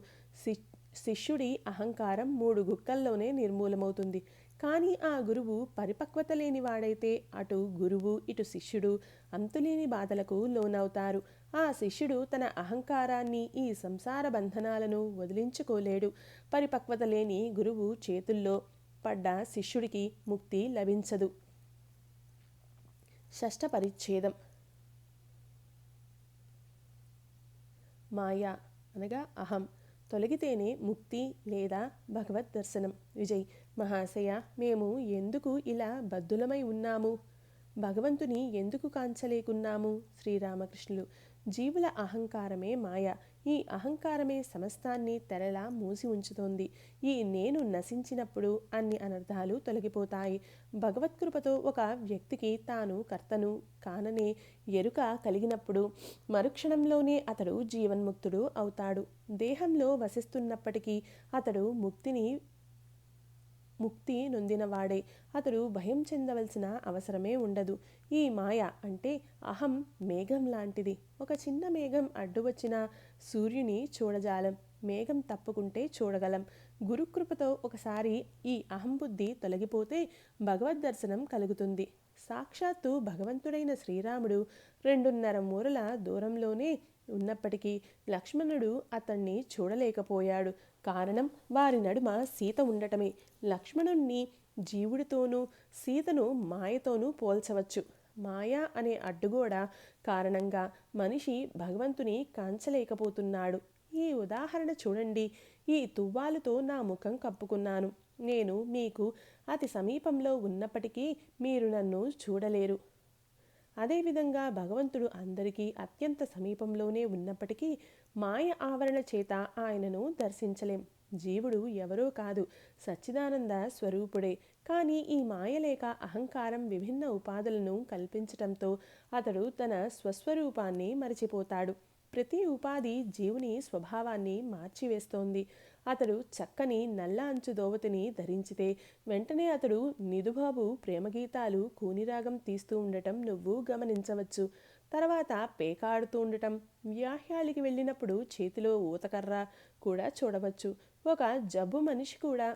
శిష్యుడి అహంకారం 3 గుక్కల్లోనే నిర్మూలమవుతుంది. కానీ ఆ గురువు పరిపక్వత లేని వాడైతే అటు గురువు ఇటు శిష్యుడు అంతులేని బాధలకు లోనవుతారు. ఆ శిష్యుడు తన అహంకారాన్ని, ఈ సంసార బంధనాలను వదిలించుకోలేడు. పరిపక్వత లేని గురువు చేతుల్లో పడ్డ శిష్యుడికి ముక్తి లభించదు. షష్ఠ పరిచ్ఛేదం. మాయా అనగా అహం తొలగితేనే ముక్తి లేదా భగవద్ దర్శనం. విజయ్: మహాశయ, మేము ఎందుకు ఇలా బద్ధులమై ఉన్నాము? భగవంతుని ఎందుకు కాంచలేకున్నాము? శ్రీరామకృష్ణులు: జీవుల అహంకారమే మాయ. ఈ అహంకారమే సమస్తాన్ని తెరలా మూసి ఉంచుతోంది. ఈ నేను నశించినప్పుడు అన్ని అనర్థాలు తొలగిపోతాయి. భగవత్కృపతో ఒక వ్యక్తికి తాను కర్తను కాననే ఎరుక కలిగినప్పుడు మరుక్షణంలోనే అతడు జీవన్ముక్తుడు అవుతాడు. దేహంలో వసిస్తున్నప్పటికీ అతడు ముక్తి నొందినవాడే. అతడు భయం చెందవలసిన అవసరమే ఉండదు. ఈ మాయ అంటే అహం మేఘం లాంటిది. ఒక చిన్న మేఘం అడ్డు వచ్చిన సూర్యుని చూడజాలం, మేఘం తప్పుకుంటే చూడగలం. గురుకృపతో ఒకసారి ఈ అహంబుద్ధి తొలగిపోతే భగవద్ దర్శనం కలుగుతుంది. సాక్షాత్తు భగవంతుడైన శ్రీరాముడు 2.5 మూరల దూరంలోనే ఉన్నప్పటికీ లక్ష్మణుడు అతన్ని చూడలేకపోయాడు. కారణం వారి నడుమ సీత ఉండటమే. లక్ష్మణుణ్ణి జీవుడితోనూ సీతను మాయతోనూ పోల్చవచ్చు. మాయ అనే అడ్డుగోడ కారణంగా మనిషి భగవంతుని కాంచలేకపోతున్నాడు. ఈ ఉదాహరణ చూడండి. ఈ తువ్వాలుతో నా ముఖం కప్పుకున్నాను. నేను మీకు అతి సమీపంలో ఉన్నప్పటికీ మీరు నన్ను చూడలేరు. అదేవిధంగా భగవంతుడు అందరికీ అత్యంత సమీపంలోనే ఉన్నప్పటికీ మాయ ఆవరణ చేత ఆయనను దర్శించలేం. జీవుడు ఎవరో కాదు, సచ్చిదానంద స్వరూపుడే. కానీ ఈ మాయ లేక అహంకారం విభిన్న ఉపాధులను కల్పించటంతో అతడు తన స్వస్వరూపాన్ని మరచిపోతాడు. ప్రతి ఉపాధి జీవుని స్వభావాన్ని మార్చివేస్తోంది. అతడు చక్కని నల్ల అంచు దోవతిని ధరించితే వెంటనే అతడు నిదుబాబు ప్రేమగీతాలు కూనిరాగం తీస్తూ ఉండటం నువ్వు గమనించవచ్చు. తర్వాత పేకాడుతూ ఉండటం, వ్యాహ్యాలకి వెళ్ళినప్పుడు చేతిలో ఊతకర్ర కూడా చూడవచ్చు. ఒక జబ్బు మనిషి కూడా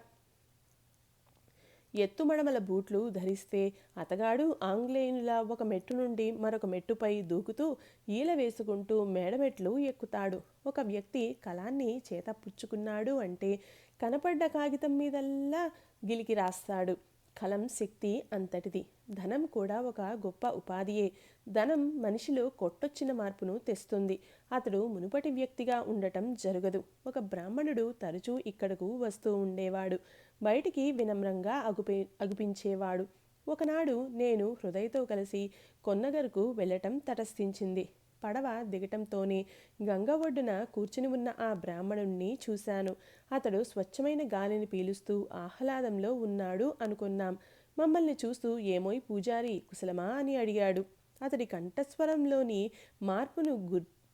ఎత్తుమడమల బూట్లు ధరిస్తే అతగాడు ఆంగ్లేయునిలా ఒక మెట్టు నుండి మరొక మెట్టుపై దూకుతూ ఈల వేసుకుంటూ మేడమెట్లు ఎక్కుతాడు. ఒక వ్యక్తి కలాన్ని చేత పుచ్చుకున్నాడు అంటే కనపడ్డ కాగితం మీదల్లా గిలికి రాస్తాడు. కలం శక్తి అంతటిది. ధనం కూడా ఒక గొప్ప ఉపాధియే. ధనం మనిషిలో కొట్టొచ్చిన మార్పును తెస్తుంది. అతడు మునుపటి వ్యక్తిగా ఉండటం జరగదు. ఒక బ్రాహ్మణుడు తరచూ ఇక్కడకు వస్తూ ఉండేవాడు. బయటికి వినమ్రంగా అగుపించేవాడు. ఒకనాడు నేను హృదయతో కలిసి కొన్నగరకు వెళ్ళటం తటస్థించింది. పడవ దిగటంతోనే గంగ ఒడ్డున కూర్చుని ఉన్న ఆ బ్రాహ్మణుణ్ణి చూశాను. అతడు స్వచ్ఛమైన గాలిని పీలుస్తూ ఆహ్లాదంలో ఉన్నాడు అనుకున్నాం. మమ్మల్ని చూస్తూ ఏమోయ్ పూజారి, కుశలమా అని అడిగాడు. అతడి కంఠస్వరంలోని మార్పును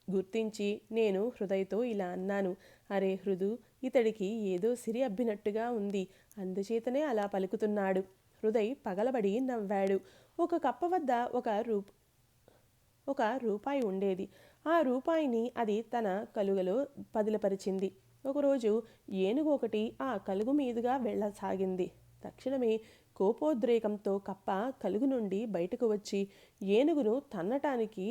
గుర్తించి నేను హృదయతో ఇలా అన్నాను, అరే హృదు, ఇతడికి ఏదో సిరి అబ్బినట్టుగా ఉంది, అందుచేతనే అలా పలుకుతున్నాడు. హృదయ్ పగలబడి నవ్వాడు. ఒక కప్ప వద్ద ఒక రూపాయి ఉండేది. ఆ రూపాయిని అది తన కలుగలో పదిలపరిచింది. ఒకరోజు ఏనుగు ఒకటి ఆ కలుగు మీదుగా వెళ్ళసాగింది. తక్షణమే కోపోద్రేకంతో కప్ప కలుగు నుండి బయటకు వచ్చి ఏనుగును తన్నటానికి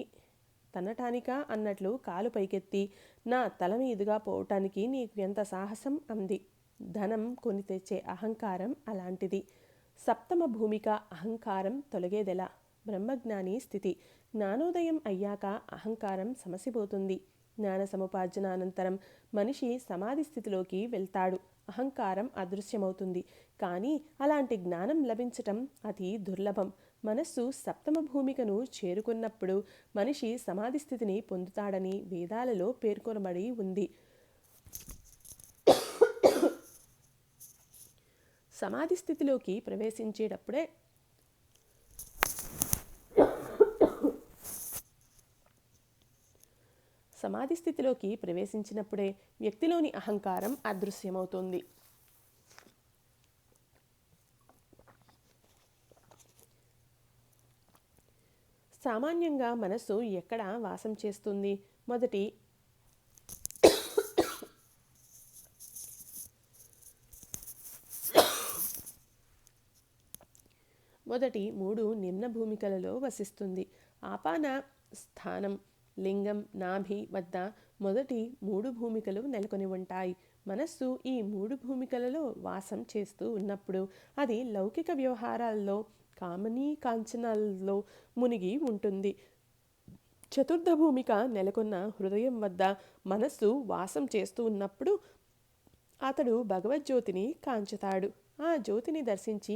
తన్నటానికా అన్నట్లు కాలు పైకెత్తి, నా తల మీదుగా పోవటానికి నీకు ఎంత సాహసం అంది. ధనం కొని తెచ్చే అహంకారం అలాంటిది. సప్తమ భూమిక అహంకారం తొలగేదెలా? బ్రహ్మజ్ఞాని స్థితి. జ్ఞానోదయం అయ్యాక అహంకారం సమసిపోతుంది. జ్ఞాన సముపార్జనానంతరం మనిషి సమాధి స్థితిలోకి వెళ్తాడు. అహంకారం అదృశ్యమవుతుంది. కానీ అలాంటి జ్ఞానం లభించటం అతి దుర్లభం. మనస్సు సప్తమ భూమికను చేరుకున్నప్పుడు మనిషి సమాధి స్థితిని పొందుతాడని వేదాలలో పేర్కొనబడి ఉంది. సమాధి స్థితిలోకి ప్రవేశించేటప్పుడే సమాధి స్థితిలోకి ప్రవేశించినప్పుడే వ్యక్తిలోని అహంకారం అదృశ్యమవుతుంది. సామాన్యంగా మనస్సు ఎక్కడ వాసం చేస్తుంది? మొదటి 3 నిమ్న భూమికలలో వసిస్తుంది. ఆపాన స్థానం, లింగం, నాభి వద్ద మొదటి 3 భూమికలు నెలకొని ఉంటాయి. మనస్సు ఈ 3 భూమికలలో వాసం చేస్తూ ఉన్నప్పుడు అది లౌకిక వ్యవహారాల్లో, కామనీ కాంచనాల్లో మునిగి ఉంటుంది. చతుర్థ భూమిక నెలకొన్న హృదయం వద్ద మనస్సు వాసం చేస్తూ ఉన్నప్పుడు అతడు భగవజ్యోతిని కాంచుతాడు. ఆ జ్యోతిని దర్శించి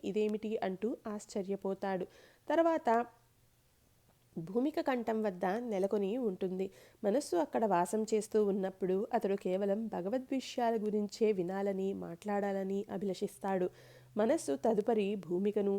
ఇదేమిటి అంటూ ఆశ్చర్యపోతాడు. తర్వాత భూమిక కంఠం వద్ద నెలకొని ఉంటుంది. మనస్సు అక్కడ వాసం చేస్తూ ఉన్నప్పుడు అతడు కేవలం భగవద్విషయాల గురించే వినాలని, మాట్లాడాలని అభిలషిస్తాడు. మనస్సు తదుపరి భూమికను,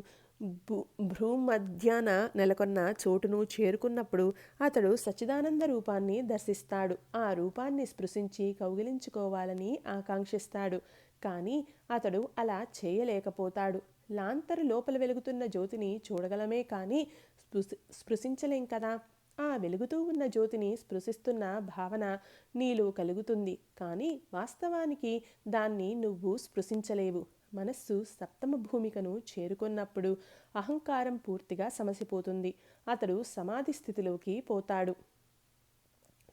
భ్రూమధ్యాన నెలకొన్న చోటును చేరుకున్నప్పుడు అతడు సచ్చిదానంద రూపాన్ని దర్శిస్తాడు. ఆ రూపాన్ని స్పృశించి కౌగిలించుకోవాలని ఆకాంక్షిస్తాడు. కానీ అతడు అలా చేయలేకపోతాడు. లాంతరు లోపల వెలుగుతున్న జ్యోతిని చూడగలమే కానీ స్పృశించలేం కదా. ఆ వెలుగుతూ ఉన్న జ్యోతిని స్పృశిస్తున్న భావన నీలో కలుగుతుంది, కానీ వాస్తవానికి దాన్ని నువ్వు స్పృశించలేవు. మనస్సు సప్తమ భూమికను చేరుకున్నప్పుడు అహంకారం పూర్తిగా సమసిపోతుంది. అతడు సమాధి స్థితిలోకి పోతాడు.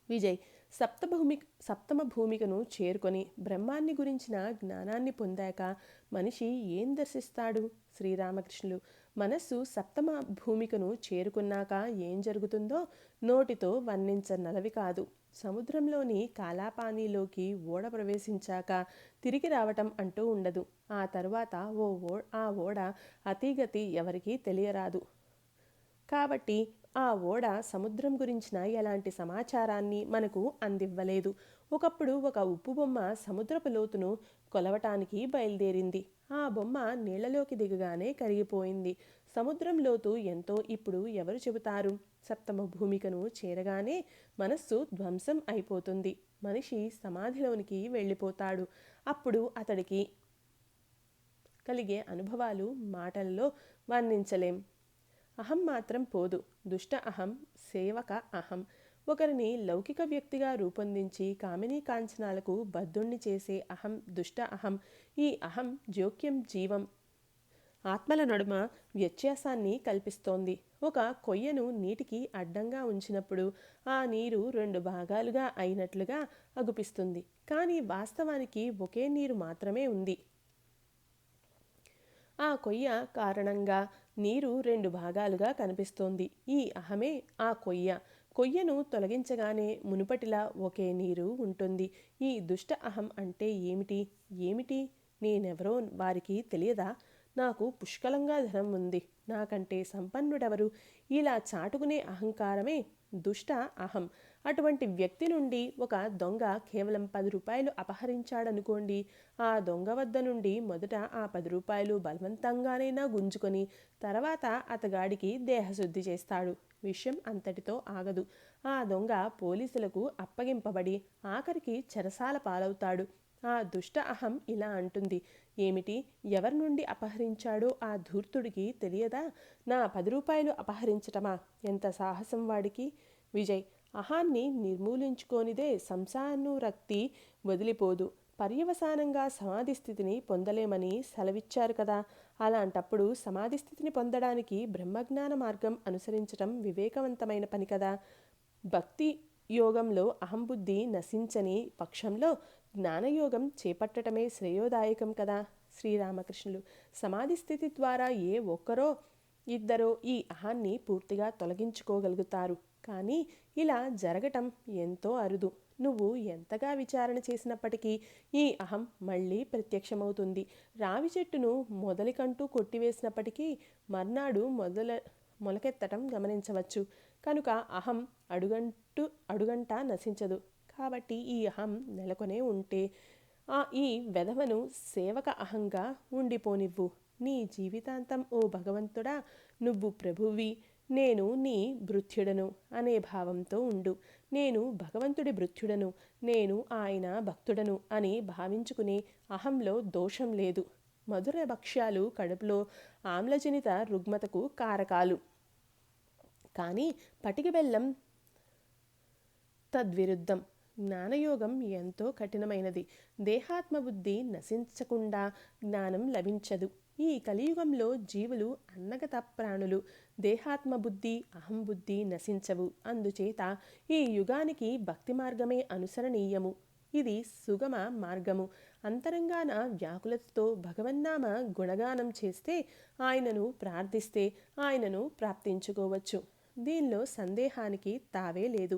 విజయ్ సప్తమ భూమికను చేరుకొని బ్రహ్మాన్ని గురించిన జ్ఞానాన్ని పొందాక మనిషి ఏం దర్శిస్తాడు? శ్రీరామకృష్ణులు. మనస్సు సప్తమ భూమికను చేరుకున్నాక ఏం జరుగుతుందో నోటితో వర్ణించనలవి కాదు. సముద్రంలోని కాలాపానీలోకి ఓడ ప్రవేశించాక తిరిగి రావటం అంటూ ఉండదు. ఆ తరువాత ఆ ఓడ అతీగతి ఎవరికీ తెలియరాదు. కాబట్టి ఆ ఓడ సముద్రం గురించిన ఎలాంటి సమాచారాన్ని మనకు అందివ్వలేదు. ఒకప్పుడు ఒక ఉప్పు బొమ్మ సముద్రపు లోతును కొలవటానికి బయలుదేరింది. ఆ బొమ్మ నీళ్లలోకి దిగగానే కరిగిపోయింది. సముద్రం లోతు ఎంతో ఇప్పుడు ఎవరు చెబుతారు? సప్తమ భూమికను చేరగానే మనస్సు ధ్వంసం అయిపోతుంది. మనిషి సమాధిలోనికి వెళ్ళిపోతాడు. అప్పుడు అతడికి కలిగే అనుభవాలు మాటల్లో వర్ణించలేం. అహం మాత్రం పోదు. దుష్ట అహం, సేవక అహం. ఒకరిని లౌకిక వ్యక్తిగా రూపొందించి కామినీ కాంచనాలకు బద్ధుణ్ణి చేసే అహం దుష్ట అహం. ఈ అహం జోక్యం జీవం ఆత్మల నడుమ వ్యత్యాసాన్ని కల్పిస్తోంది. ఒక కొయ్యను నీటికి అడ్డంగా ఉంచినప్పుడు ఆ నీరు 2 భాగాలుగా అయినట్లుగా అగుపిస్తుంది. కానీ వాస్తవానికి ఒకే నీరు మాత్రమే ఉంది. ఆ కొయ్య కారణంగా నీరు 2 భాగాలుగా కనిపిస్తోంది. ఈ అహమే ఆ కొయ్యను తొలగించగానే మునుపటిలా ఒకే నీరు ఉంటుంది. ఈ దుష్ట అహం అంటే ఏమిటి? నేనెవరో వారికి తెలియదా? నాకు పుష్కలంగా ధనం ఉంది, నాకంటే సంపన్నుడెవరు? ఇలా చాటుకునే అహంకారమే దుష్ట అహం. అటువంటి వ్యక్తి నుండి ఒక దొంగ కేవలం 10 రూపాయలు అపహరించాడనుకోండి. ఆ దొంగ వద్ద నుండి మొదట ఆ 10 రూపాయలు బలవంతంగానైనా గుంజుకొని తర్వాత అతగాడికి దేహశుద్ధి చేస్తాడు. విషయం అంతటితో ఆగదు. ఆ దొంగ పోలీసులకు అప్పగింపబడి ఆఖరికి చెరసాల పాలవుతాడు. ఆ దుష్ట అహం ఇలా అంటుంది, ఎవరి నుండి అపహరించాడో ఆ ధూర్తుడికి తెలియదా? నా 10 రూపాయలు అపహరించటమా? ఎంత సాహసం వాడికి! విజయ్. అహాన్ని నిర్మూలించుకోనిదే సంసానురక్తి వదిలిపోదు. పర్యవసానంగా సమాధి స్థితిని పొందలేమని సెలవిచ్చారు కదా. అలాంటప్పుడు సమాధి స్థితిని పొందడానికి బ్రహ్మజ్ఞాన మార్గం అనుసరించటం వివేకవంతమైన పని కదా. భక్తి యోగంలో అహంబుద్ధి నశించని పక్షంలో జ్ఞానయోగం చేపట్టడమే శ్రేయోదాయకం కదా. శ్రీరామకృష్ణులు సమాధి స్థితి ద్వారా ఏ ఒక్కరో ఇద్దరో ఈ అహాన్ని పూర్తిగా తొలగించుకోగలుగుతారు. కానీ ఇలా జరగటం ఎంతో అరుదు. నువ్వు ఎంతగా విచారణ చేసినప్పటికీ ఈ అహం మళ్ళీ ప్రత్యక్షమవుతుంది. రావి చెట్టును మొదలికంటూ కొట్టివేసినప్పటికీ మర్నాడు మొలకెత్తటం గమనించవచ్చు. కనుక అహం అడుగంటా నశించదు. కాబట్టి ఈ అహం నెలకొనే ఉంటే ఈ వెధవను సేవక అహంగా ఉండిపోనివ్వు. నీ జీవితాంతం ఓ భగవంతుడా, నువ్వు ప్రభువి, నేను నీ భృత్యుడను అనే భావంతో ఉండు. నేను భగవంతుడి భృత్యుడను, నేను ఆయన భక్తుడను అని భావించుకునే అహంలో దోషం లేదు. మధుర భక్ష్యాలు కడుపులో ఆమ్లజనిత రుగ్మతకు కారకాలు. కానీ పటిక బెల్లం తద్విరుద్ధం. జ్ఞానయోగం ఎంతో కఠినమైనది. దేహాత్మబుద్ధి నశించకుండా జ్ఞానం లభించదు. ఈ కలియుగంలో జీవులు అన్నగత ప్రాణులు. దేహాత్మబుద్ధి అహంబుద్ధి నశించవు. అందుచేత ఈ యుగానికి భక్తి మార్గమే అనుసరణీయము. ఇది సుగమ మార్గము. అంతరంగాన వ్యాకులతతో భగవన్నామ గుణగానం చేస్తే, ఆయనను ప్రార్థిస్తే ఆయనను ప్రాప్తించుకోవచ్చు. దీనిలో సందేహానికి తావే లేదు.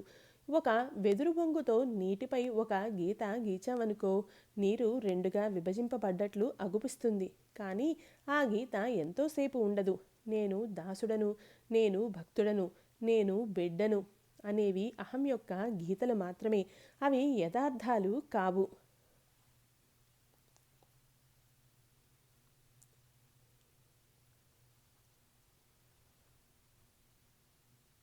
ఒక వెదురు బొంగుతో నీటిపై ఒక గీత గీచావనుకో, నీరు రెండుగా విభజింపబడ్డట్లు అగుపిస్తుంది. కానీ ఆ గీత ఎంతోసేపు ఉండదు. నేను దాసుడను, నేను భక్తుడను, నేను బిడ్డను అనేవి అహం యొక్క గీతలు మాత్రమే. అవి యథార్థాలు కావు.